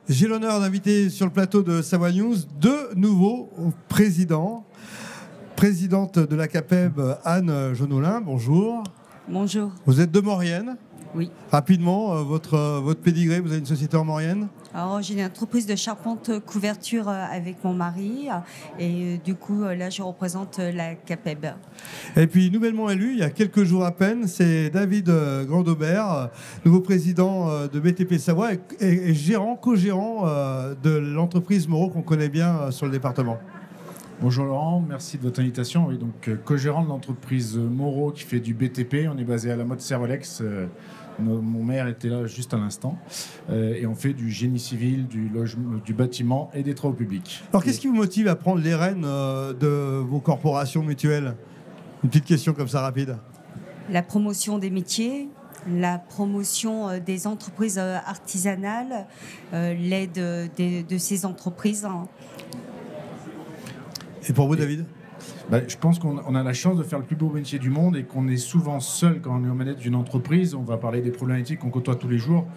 J'ai l'honneur d'inviter sur le plateau de Savoie News deux nouveaux présidents. Présidente de la CAPEB, Anne Jeunolin, bonjour. Bonjour. Vous êtes de Maurienne. Oui. Rapidement, votre pédigré, vous avez une société en Maurienne? Alors, j'ai une entreprise de charpente couverture avec mon mari et du coup, là, je représente la CAPEB. Et puis, nouvellement élu, il y a quelques jours à peine, c'est David Grandobert, nouveau président de BTP Savoie et co-gérant de l'entreprise Moreau qu'on connaît bien sur le département. Bonjour Laurent, merci de votre invitation. Oui, donc co-gérant de l'entreprise Moreau qui fait du BTP, on est basé à la mode Servolex. Mon maire était là juste à l'instant. Et on fait du génie civil, du bâtiment et des travaux publics. Alors, qu'est-ce qui vous motive à prendre les rênes de vos corporations mutuelles? Une petite question comme ça rapide. La promotion des métiers, la promotion des entreprises artisanales, l'aide de ces entreprises. Et pour vous, David? Je pense qu'on a la chance de faire le plus beau métier du monde et qu'on est souvent seul quand on est aux manettes d'une entreprise. On va parler des problématiques qu'on côtoie tous les jours.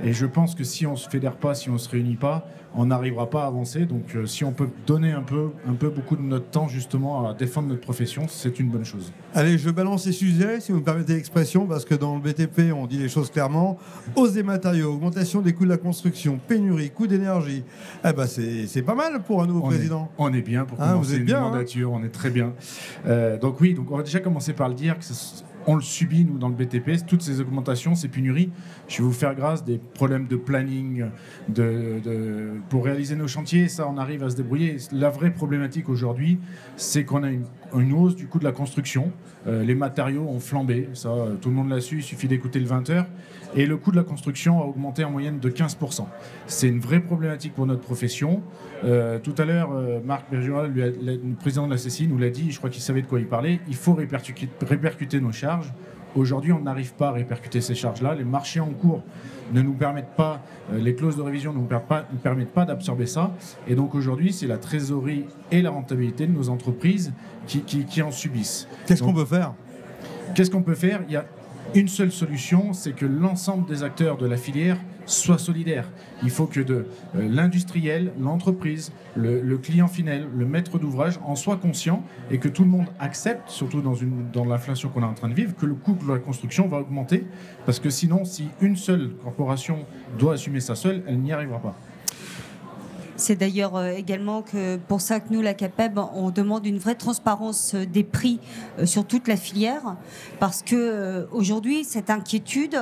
Et je pense que si on ne se fédère pas, si on ne se réunit pas, on n'arrivera pas à avancer. Donc si on peut donner un peu beaucoup de notre temps justement à défendre notre profession, c'est une bonne chose. Allez, je balance les sujets, si vous me permettez l'expression, parce que dans le BTP, on dit les choses clairement. Hausse des matériaux, augmentation des coûts de la construction, pénurie, coûts d'énergie. Eh ben c'est pas mal pour un nouveau président. On est bien pour commencer une mandature, on est très bien. Donc on va déjà commencer par le dire que on le subit, nous, dans le BTP, toutes ces augmentations, ces pénuries. Je vais vous faire grâce des problèmes de planning pour réaliser nos chantiers. Ça, on arrive à se débrouiller. La vraie problématique aujourd'hui, c'est qu'on a une hausse du coût de la construction. Les matériaux ont flambé. Ça, tout le monde l'a su, il suffit d'écouter le 20h. Et le coût de la construction a augmenté en moyenne de 15%. C'est une vraie problématique pour notre profession. Tout à l'heure, Marc Bergeron, le président de la CCI, nous l'a dit, je crois qu'il savait de quoi il parlait, il faut répercuter nos charges. Aujourd'hui, on n'arrive pas à répercuter ces charges-là. Les marchés en cours ne nous permettent pas, les clauses de révision ne nous permettent pas d'absorber ça. Et donc aujourd'hui, c'est la trésorerie et la rentabilité de nos entreprises qui en subissent. Qu'est-ce qu'on peut faire? Qu'est-ce qu'on peut faire? Il y a une seule solution, c'est que l'ensemble des acteurs de la filière soient solidaires. Il faut que l'industriel, l'entreprise, le client final, le maître d'ouvrage en soient conscients et que tout le monde accepte, surtout dans l'inflation qu'on est en train de vivre, que le coût de la construction va augmenter. Parce que sinon, si une seule corporation doit assumer ça seule, elle n'y arrivera pas. C'est d'ailleurs également pour ça que nous, la CAPEB, on demande une vraie transparence des prix sur toute la filière, parce que aujourd'hui, cette inquiétude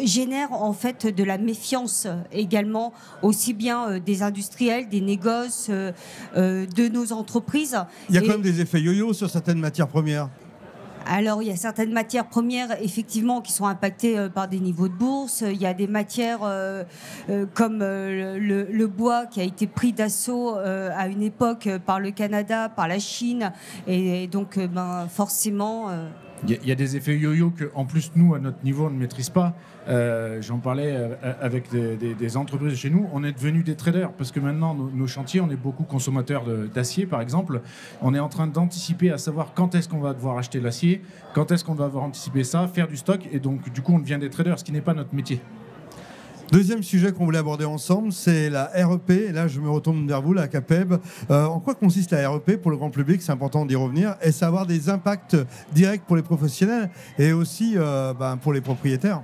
génère en fait de la méfiance également, aussi bien des industriels, des négoces, de nos entreprises. Il y a quand même des effets yo-yo sur certaines matières premières. Alors, il y a certaines matières premières, effectivement, qui sont impactées par des niveaux de bourse. Il y a des matières comme le bois qui a été pris d'assaut à une époque par le Canada, par la Chine. Et donc, forcément... Il y a des effets yo-yo qu'en plus, nous, à notre niveau, on ne maîtrise pas. J'en parlais avec des entreprises de chez nous. On est devenus des traders parce que maintenant, nos chantiers, on est beaucoup consommateurs d'acier, par exemple. On est en train d'anticiper à savoir quand est-ce qu'on va devoir acheter l'acier, quand est-ce qu'on va devoir anticiper ça, faire du stock. Et donc, du coup, on devient des traders, ce qui n'est pas notre métier. Deuxième sujet qu'on voulait aborder ensemble, c'est la REP. Et là, je me retourne vers vous, la CAPEB. En quoi consiste la REP pour le grand public? C'est important d'y revenir. Et ça va avoir des impacts directs pour les professionnels et aussi pour les propriétaires.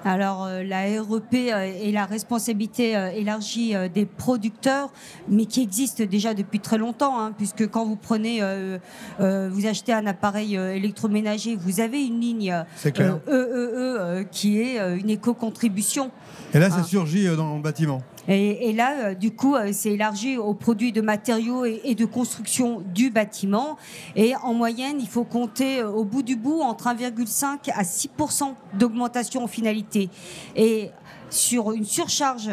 Alors, la REP est la responsabilité élargie des producteurs, mais qui existe déjà depuis très longtemps, hein, puisque quand vous prenez, vous achetez un appareil électroménager, vous avez une ligne qui est une éco-contribution. Et là, ça surgit dans le bâtiment. Et là, du coup, c'est élargi aux produits de matériaux et de construction du bâtiment. Et en moyenne, il faut compter au bout du bout entre 1,5 à 6% d'augmentation en finalité. Et sur une surcharge,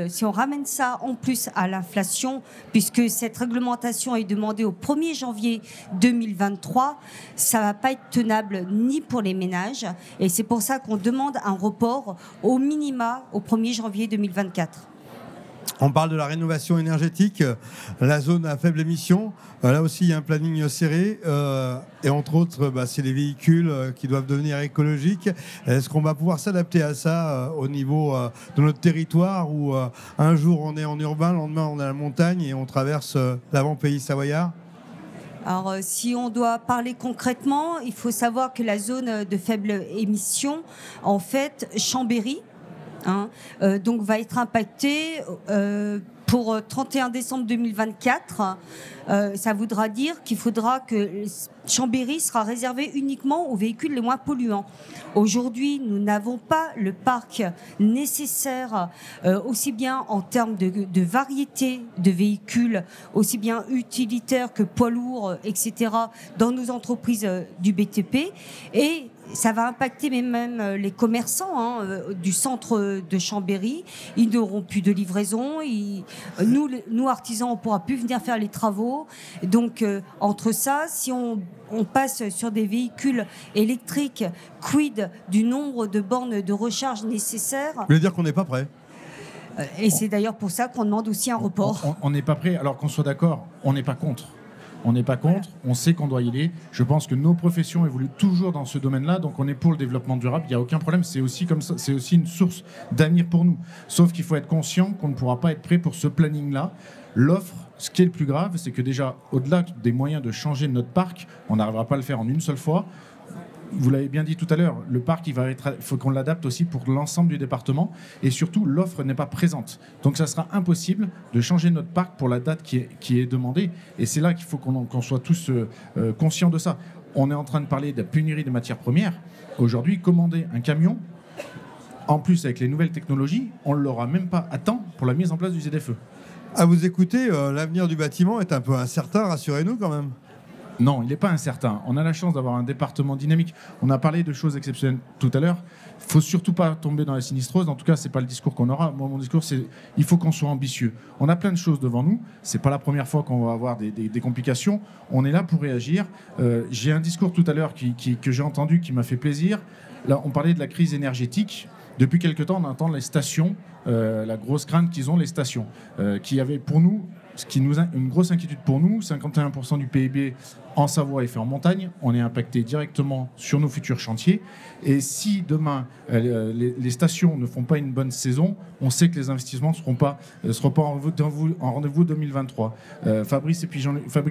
si on ramène ça en plus à l'inflation, puisque cette réglementation est demandée au 1er janvier 2023, ça ne va pas être tenable ni pour les ménages. Et c'est pour ça qu'on demande un report au minima au 1er janvier 2024. On parle de la rénovation énergétique, la zone à faible émission. Là aussi, il y a un planning serré. Et entre autres, c'est les véhicules qui doivent devenir écologiques. Est-ce qu'on va pouvoir s'adapter à ça au niveau de notre territoire où un jour on est en urbain, le lendemain on est à la montagne et on traverse l'avant-pays savoyard ? Alors, si on doit parler concrètement, il faut savoir que la zone de faible émission, en fait, Chambéry, donc va être impacté pour 31 décembre 2024. Ça voudra dire qu'il faudra que Chambéry sera réservé uniquement aux véhicules les moins polluants. Aujourd'hui, nous n'avons pas le parc nécessaire, aussi bien en termes de variété de véhicules, aussi bien utilitaires que poids lourds, etc., dans nos entreprises du BTP. Et ça va impacter même les commerçants du centre de Chambéry. Ils n'auront plus de livraison. Nous, artisans, on ne pourra plus venir faire les travaux. Donc, entre ça, si on passe sur des véhicules électriques, quid du nombre de bornes de recharge nécessaires? Vous voulez dire qu'on n'est pas prêt? Et c'est d'ailleurs pour ça qu'on demande aussi un report. On n'est pas prêt, alors qu'on soit d'accord, on n'est pas contre. On n'est pas contre, on sait qu'on doit y aller. Je pense que nos professions évoluent toujours dans ce domaine-là, donc on est pour le développement durable, il n'y a aucun problème, c'est aussi comme ça, c'est aussi une source d'avenir pour nous. Sauf qu'il faut être conscient qu'on ne pourra pas être prêt pour ce planning-là. L'offre, ce qui est le plus grave, c'est que déjà, au-delà des moyens de changer notre parc, on n'arrivera pas à le faire en une seule fois. Vous l'avez bien dit tout à l'heure, le parc, il faut qu'on l'adapte aussi pour l'ensemble du département. Et surtout, l'offre n'est pas présente. Donc, ça sera impossible de changer notre parc pour la date qui est demandée. Et c'est là qu'il faut qu'on soit tous conscients de ça. On est en train de parler de la pénurie des matières premières. Aujourd'hui, commander un camion, en plus avec les nouvelles technologies, on ne l'aura même pas à temps pour la mise en place du ZFE. À vous écouter, l'avenir du bâtiment est un peu incertain, rassurez-nous quand même. Non, il n'est pas incertain. On a la chance d'avoir un département dynamique. On a parlé de choses exceptionnelles tout à l'heure. Il ne faut surtout pas tomber dans la sinistrose. En tout cas, ce n'est pas le discours qu'on aura. Moi, mon discours, c'est il faut qu'on soit ambitieux. On a plein de choses devant nous. Ce n'est pas la première fois qu'on va avoir des complications. On est là pour réagir. J'ai un discours tout à l'heure que j'ai entendu qui m'a fait plaisir. Là, on parlait de la crise énergétique. Depuis quelque temps, on entend les stations, la grosse crainte qu'ils ont, les stations, qui avaient pour nous... Ce qui nous a une grosse inquiétude pour nous, 51% du PIB en Savoie est fait en montagne. On est impacté directement sur nos futurs chantiers. Et si demain, les stations ne font pas une bonne saison, on sait que les investissements ne seront pas en rendez-vous 2023. Fabrice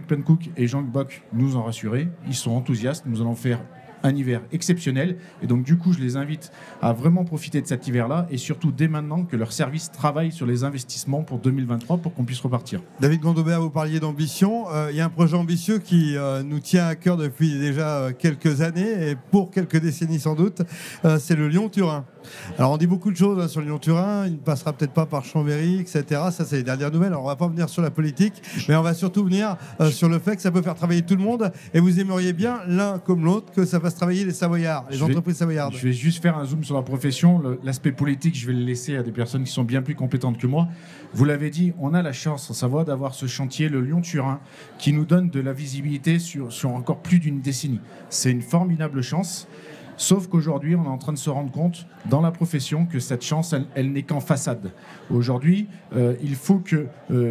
Pencook et Jean Bock nous ont rassurés. Ils sont enthousiastes. Nous allons faire un hiver exceptionnel. Et donc, du coup, je les invite à vraiment profiter de cet hiver-là et surtout, dès maintenant, que leur service travaille sur les investissements pour 2023 pour qu'on puisse repartir. David Gondobert, vous parliez d'ambition. Il y a un projet ambitieux qui nous tient à cœur depuis déjà quelques années et pour quelques décennies sans doute. C'est le Lyon-Turin. Alors, on dit beaucoup de choses sur le Lyon-Turin. Il ne passera peut-être pas par Chambéry, etc. Ça, c'est les dernières nouvelles. Alors, on ne va pas venir sur la politique, mais on va surtout venir sur le fait que ça peut faire travailler tout le monde. Et vous aimeriez bien, l'un comme l'autre, que ça fasse travailler les Savoyards, les entreprises savoyardes. Je vais juste faire un zoom sur la profession. L'aspect politique, je vais le laisser à des personnes qui sont bien plus compétentes que moi. Vous l'avez dit, on a la chance en Savoie d'avoir ce chantier, le Lyon-Turin, qui nous donne de la visibilité sur encore plus d'une décennie. C'est une formidable chance. Sauf qu'aujourd'hui, on est en train de se rendre compte dans la profession que cette chance, elle n'est qu'en façade. Aujourd'hui, il faut que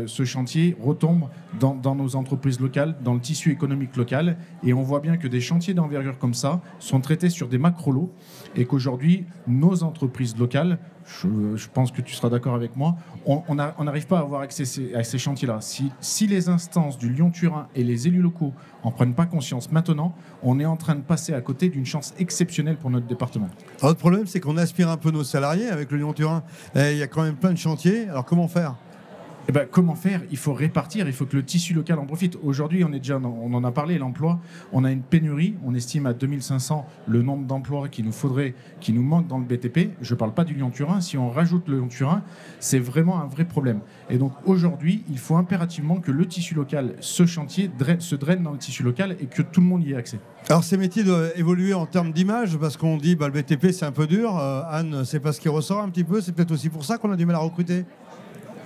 ce chantier retombe dans nos entreprises locales, dans le tissu économique local. Et on voit bien que des chantiers d'envergure comme ça sont traités sur des macro-lots et qu'aujourd'hui, nos entreprises locales, je pense que tu seras d'accord avec moi, on n'arrive pas à avoir accès à ces chantiers-là. Si les instances du Lyon-Turin et les élus locaux n'en prennent pas conscience maintenant, on est en train de passer à côté d'une chance exceptionnelle pour notre département. Autre problème, c'est qu'on aspire un peu nos salariés avec le Lyon-Turin. Il y a quand même plein de chantiers, alors comment faire ? Eh ben, comment faire ? Il faut répartir, il faut que le tissu local en profite. Aujourd'hui, on en a parlé, l'emploi. On a une pénurie, on estime à 2500 le nombre d'emplois qui nous manque dans le BTP. Je ne parle pas du Lyon-Turin. Si on rajoute le Lyon-Turin, c'est vraiment un vrai problème. Et donc aujourd'hui, il faut impérativement que le tissu local, ce chantier, se draine dans le tissu local et que tout le monde y ait accès. Alors ces métiers doivent évoluer en termes d'image parce qu'on dit le BTP c'est un peu dur. Anne, c'est pas ce qui ressort un petit peu. C'est peut-être aussi pour ça qu'on a du mal à recruter.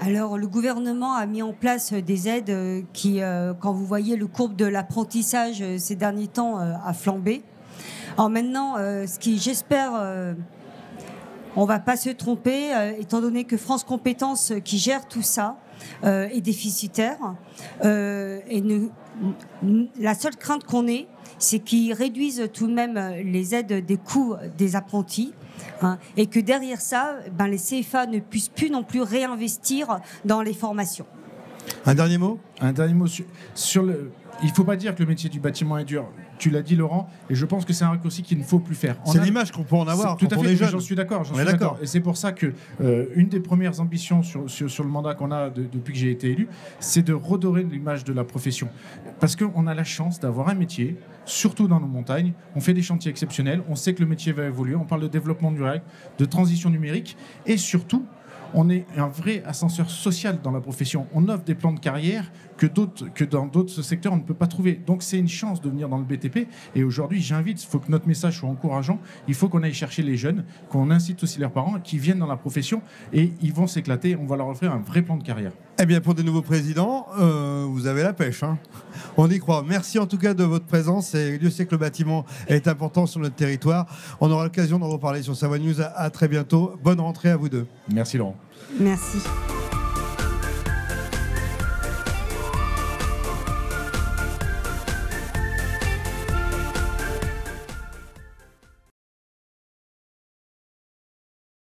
Alors, le gouvernement a mis en place des aides qui, quand vous voyez le courbe de l'apprentissage ces derniers temps, a flambé. Alors maintenant, ce qui, j'espère, on ne va pas se tromper, étant donné que France Compétences, qui gère tout ça, est déficitaire. La seule crainte qu'on ait, c'est qu'ils réduisent tout de même les aides des coûts des apprentis. Et que derrière ça, les CFA ne puissent plus non plus réinvestir dans les formations. Un dernier mot ? Un dernier mot sur le... Il ne faut pas dire que le métier du bâtiment est dur. Tu l'as dit, Laurent, et je pense que c'est un raccourci qu'il ne faut plus faire. C'est l'image qu'on peut en avoir tout à quand on fait, est jeune. j'en suis d'accord. Et c'est pour ça que une des premières ambitions sur le mandat qu'on a depuis que j'ai été élu, c'est de redorer l'image de la profession. Parce qu'on a la chance d'avoir un métier, surtout dans nos montagnes. On fait des chantiers exceptionnels, on sait que le métier va évoluer, on parle de développement durable, de transition numérique, et surtout, on est un vrai ascenseur social dans la profession. On offre des plans de carrière que dans d'autres secteurs, on ne peut pas trouver. Donc, c'est une chance de venir dans le BTP. Et aujourd'hui, j'invite, il faut que notre message soit encourageant. Il faut qu'on aille chercher les jeunes, qu'on incite aussi leurs parents qui viennent dans la profession et ils vont s'éclater. On va leur offrir un vrai plan de carrière. Eh bien, pour des nouveaux présidents, vous avez la pêche. On y croit. Merci en tout cas de votre présence. Et Dieu sait que le bâtiment est important sur notre territoire. On aura l'occasion d'en reparler sur Savoie News. À très bientôt. Bonne rentrée à vous deux. Merci Laurent. Merci.